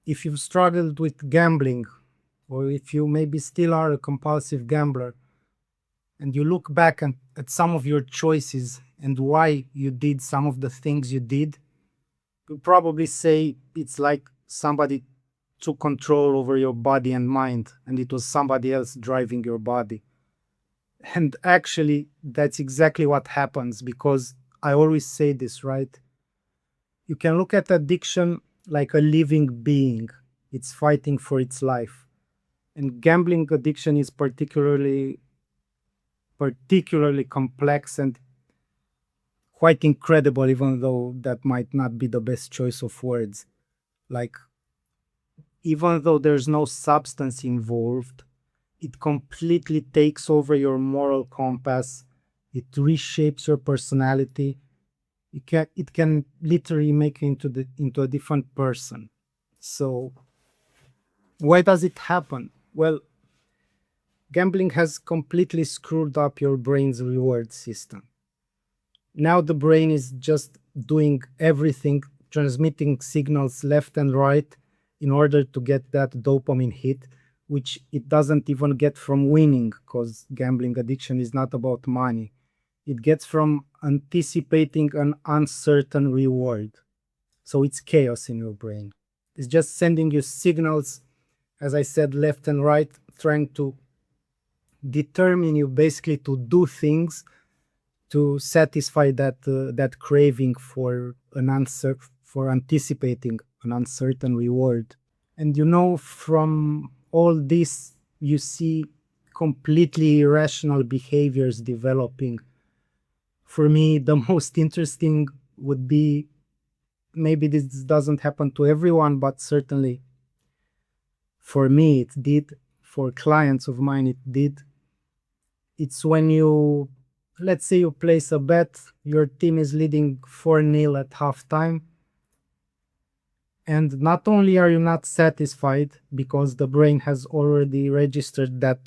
If you've struggled with gambling, or if you maybe still are a compulsive gambler, and you look back at some of your choices and why you did some of the things you did, you'll probably say it's like somebody took control over your body and mind, and it was somebody else driving your body. And actually, that's exactly what happens, because I always say this, right? You can look at addiction like a living being. It's fighting for its life. And gambling addiction is particularly complex and quite incredible, even though that might not be the best choice of words. Like, even though there's no substance involved, it completely takes over your moral compass. It reshapes your personality. It can literally make you into a different person. So why does it happen? Well, gambling has completely screwed up your brain's reward system. Now the brain is just doing everything, transmitting signals left and right in order to get that dopamine hit, which it doesn't even get from winning, because gambling addiction is not about money. It gets from anticipating an uncertain reward. So it's chaos in your brain. It's just sending you signals, as I said, left and right, trying to determine you basically to do things to satisfy that craving for for anticipating an uncertain reward. And from all this, you see completely irrational behaviors developing. For me, the most interesting would be, maybe this doesn't happen to everyone, but certainly for me it did, for clients of mine it did. It's when let's say you place a bet, your team is leading 4-0 at halftime, and not only are you not satisfied because the brain has already registered that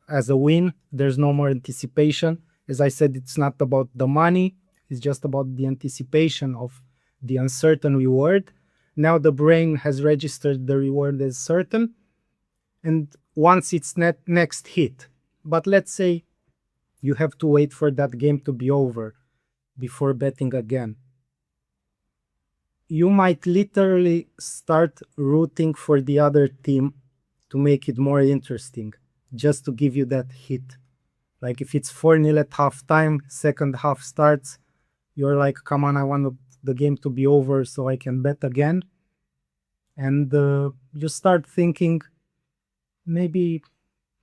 as a win, there's no more anticipation. As I said, it's not about the money, it's just about the anticipation of the uncertain reward. Now the brain has registered the reward as certain, and once it's next hit. But let's say you have to wait for that game to be over before betting again. You might literally start rooting for the other team to make it more interesting, just to give you that hit. Like if it's 4-0 at halftime, second half starts, you're like, come on, I want the game to be over so I can bet again. And you start thinking, maybe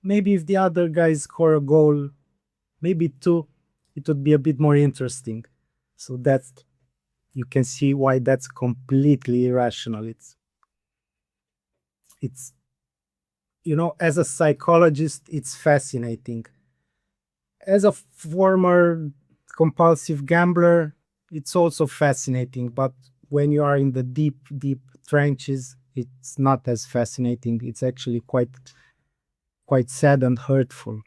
if the other guys score a goal, maybe two, it would be a bit more interesting. So you can see why that's completely irrational. It's as a psychologist, it's fascinating. As a former compulsive gambler, it's also fascinating, but when you are in the deep trenches, it's not as fascinating. It's actually quite sad and hurtful.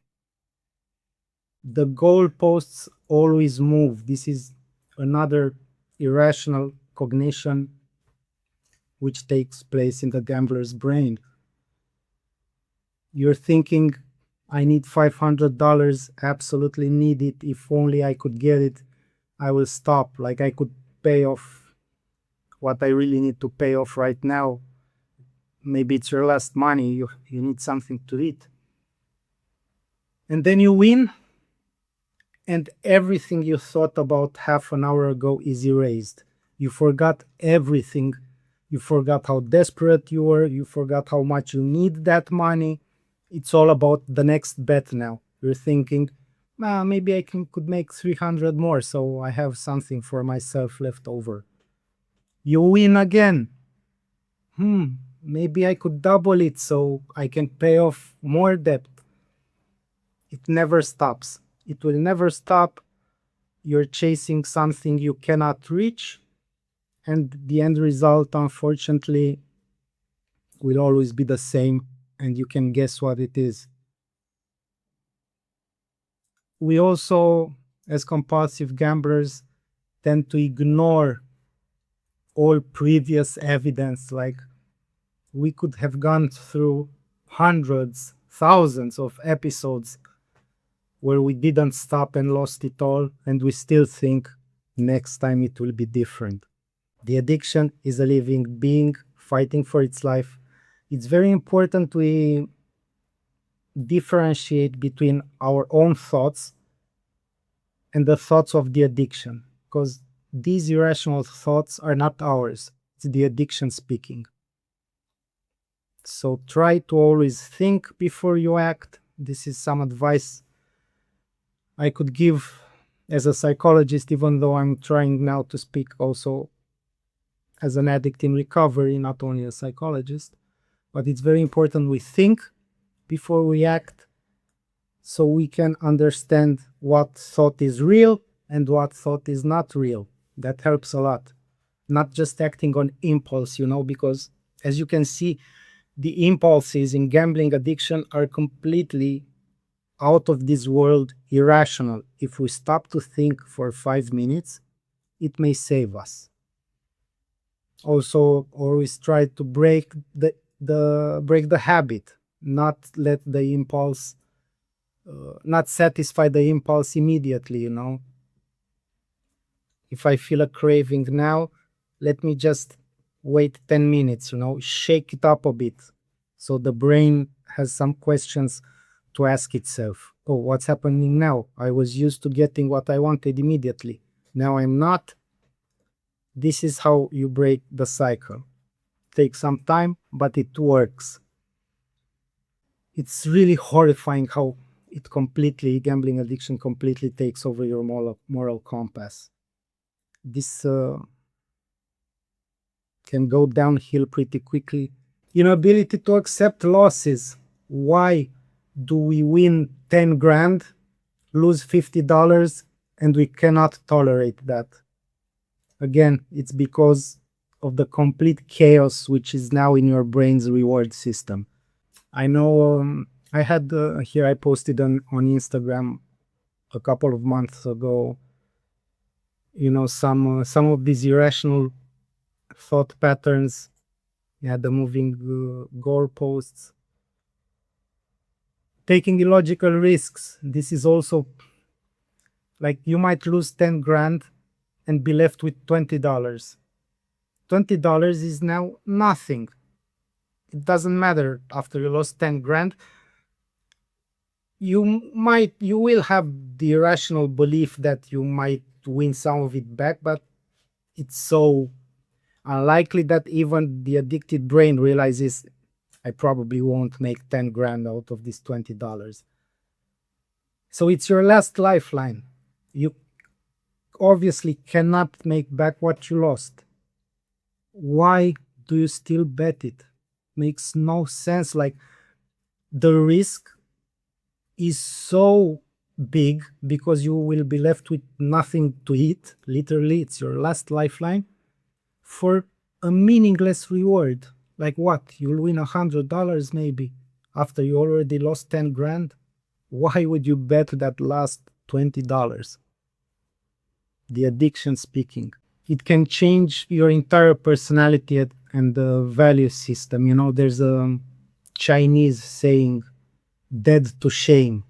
The goalposts always move. This is another irrational cognition which takes place in the gambler's brain. You're thinking, I need $500, absolutely need it. If only I could get it, I will stop. Like I could pay off what I really need to pay off right now. Maybe it's your last money. You need something to eat. And then you win, and everything you thought about half an hour ago is erased. You forgot everything. You forgot how desperate you were. You forgot how much you need that money. It's all about the next bet now. You're thinking, maybe I could make 300 more, so I have something for myself left over. You win again. Maybe I could double it so I can pay off more debt. It never stops. It will never stop. You're chasing something you cannot reach, and the end result, unfortunately, will always be the same, and you can guess what it is. We also, as compulsive gamblers, tend to ignore all previous evidence. Like We could have gone through hundreds, thousands of episodes where we didn't stop and lost it all, and we still think next time it will be different. The addiction is a living being fighting for its life. It's very important we differentiate between our own thoughts and the thoughts of the addiction, because these irrational thoughts are not ours. It's the addiction speaking. So try to always think before you act. This is some advice I could give as a psychologist, even though I'm trying now to speak also as an addict in recovery, not only a psychologist. But it's very important we think before we act, so we can understand what thought is real and what thought is not real. That helps a lot. Not just acting on impulse, because as you can see, the impulses in gambling addiction are completely out of this world, irrational. If we stop to think for 5 minutes, it may save us. Also, always try to break the habit, not let the impulse, not satisfy the impulse immediately. If I feel a craving now, let me just wait 10 minutes, shake it up a bit, so the brain has some questions to ask itself. Oh, what's happening now? I was used to getting what I wanted immediately. Now I'm not. This is how you break the cycle. Takes some time, but it works. It's really horrifying how gambling addiction completely takes over your moral compass. This can go downhill pretty quickly. Inability to accept losses. Why do we win 10 grand, lose $50, and we cannot tolerate that? Again, it's because of the complete chaos which is now in your brain's reward system. I know I had here I posted on Instagram a couple of months ago, some of these irrational thought patterns. Yeah, the moving goalposts, taking illogical risks. This is also like you might lose 10 grand and be left with $20. $20 is now nothing. It doesn't matter after you lost 10 grand. You will have the irrational belief that you might win some of it back, but it's so unlikely that even the addicted brain realizes I probably won't make 10 grand out of this $20. So it's your last lifeline. You obviously cannot make back what you lost. Why do you still bet it? Makes no sense. Like, the risk is so big because you will be left with nothing to eat. Literally, it's your last lifeline for a meaningless reward. Like what? You'll win $100 maybe after you already lost 10 grand. Why would you bet that last $20? The addiction speaking. It can change your entire personality and the value system. There's a Chinese saying, dead to shame.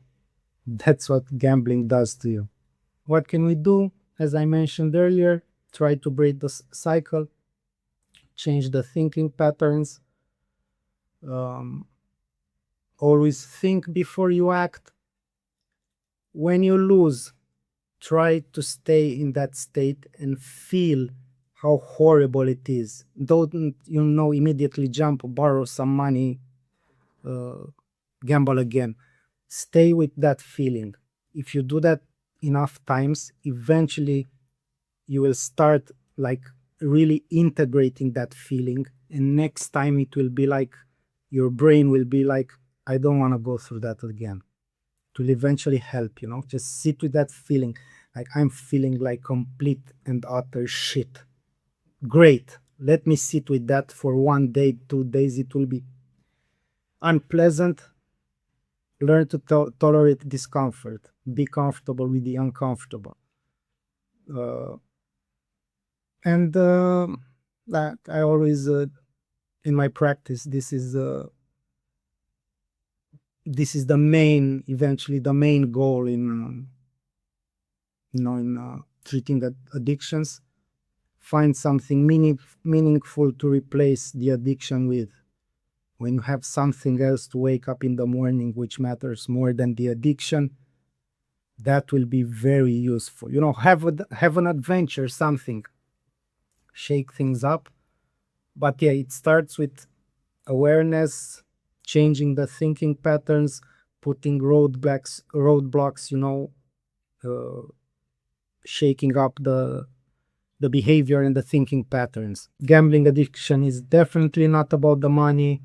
That's what gambling does to you. What can we do? As I mentioned earlier, try to break the cycle, change the thinking patterns, always think before you act. When you lose, try to stay in that state and feel how horrible it is. Don't, immediately jump, borrow some money, gamble again. Stay with that feeling. If you do that enough times, eventually you will start like really integrating that feeling, and next time it will be like your brain will be like, I don't want to go through that again. It will eventually help. Just sit with that feeling, like I'm feeling like complete and utter shit. Great, let me sit with that for 1 day, 2 days. It will be unpleasant. Learn to tolerate discomfort. Be comfortable with the uncomfortable. And that I always in my practice, this is the main, eventually the main goal in treating addictions. Find something meaningful to replace the addiction with. When you have something else to wake up in the morning which matters more than the addiction, that will be very useful. Have an adventure, something, shake things up. But yeah, it starts with awareness, changing the thinking patterns, putting roadblocks, shaking up the behavior and the thinking patterns. Gambling addiction is definitely not about the money.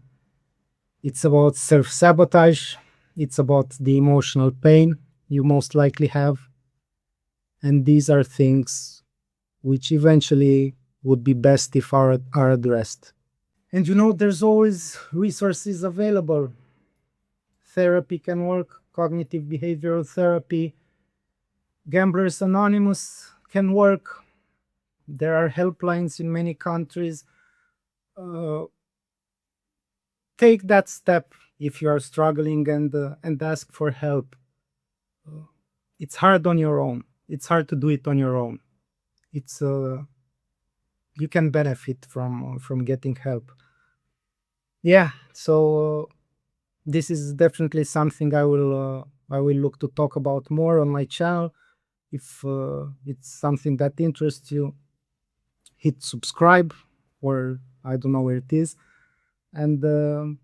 It's about self-sabotage. It's about the emotional pain you most likely have. And these are things which eventually would be best if are addressed. And there's always resources available. Therapy can work, cognitive behavioral therapy. Gamblers Anonymous can work. There are helplines in many countries. Take that step if you are struggling and ask for help. It's hard on your own. It's hard to do it on your own. It's you can benefit from getting help. Yeah, so this is definitely something I will look to talk about more on my channel. If it's something that interests you, hit subscribe, or I don't know where it is, and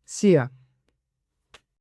see ya.